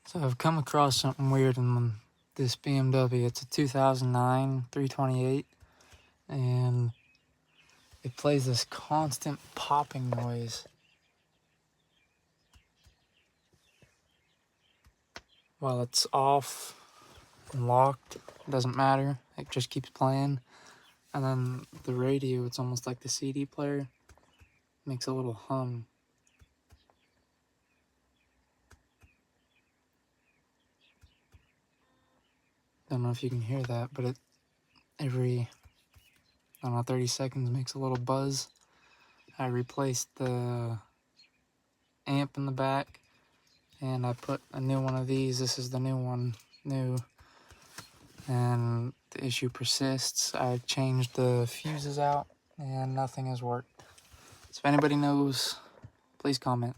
So I've come across something weird in this BMW. It's a 2009 328, and it plays this constant popping noise while it's off and locked. It doesn't matter. It just keeps playing. And then the radio, it's almost like the CD player, makes a little hum. Don't know if you can hear that, but it every, I don't know, 30 seconds makes a little buzz. I replaced the amp in the back, and I put a new one of these. This is the new one, and the issue persists. I changed the fuses out, and nothing has worked. So if anybody knows, please comment.